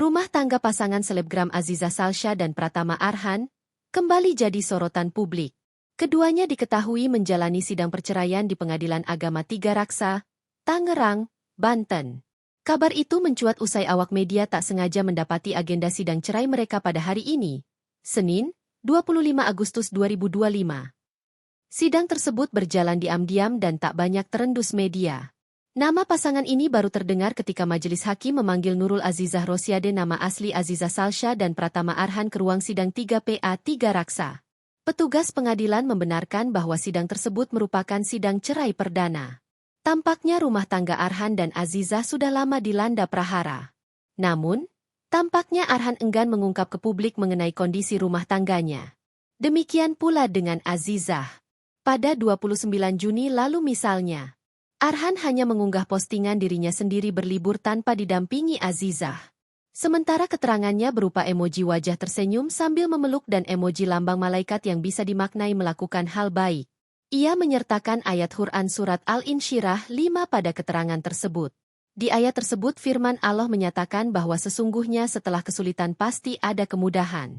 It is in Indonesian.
Rumah tangga pasangan selebgram Aziza Salsha dan Pratama Arhan kembali jadi sorotan publik. Keduanya diketahui menjalani sidang perceraian di Pengadilan Agama Tiga Raksa, Tangerang, Banten. Kabar itu mencuat usai awak media tak sengaja mendapati agenda sidang cerai mereka pada hari ini, Senin, 25 Agustus 2025. Sidang tersebut berjalan diam-diam dan tak banyak terendus media. Nama pasangan ini baru terdengar ketika majelis hakim memanggil Nurul Azizah Rosiade nama asli Aziza Salsha dan Pratama Arhan ke ruang sidang 3PA 3 Raksa. Petugas pengadilan membenarkan bahwa sidang tersebut merupakan sidang cerai perdana. Tampaknya rumah tangga Arhan dan Aziza sudah lama dilanda prahara. Namun, tampaknya Arhan enggan mengungkap ke publik mengenai kondisi rumah tangganya. Demikian pula dengan Azizah. Pada 29 Juni lalu misalnya, Arhan hanya mengunggah postingan dirinya sendiri berlibur tanpa didampingi Azizah. Sementara keterangannya berupa emoji wajah tersenyum sambil memeluk dan emoji lambang malaikat yang bisa dimaknai melakukan hal baik. Ia menyertakan ayat Quran Surat Al-Insyirah 5 pada keterangan tersebut. Di ayat tersebut firman Allah menyatakan bahwa sesungguhnya setelah kesulitan pasti ada kemudahan.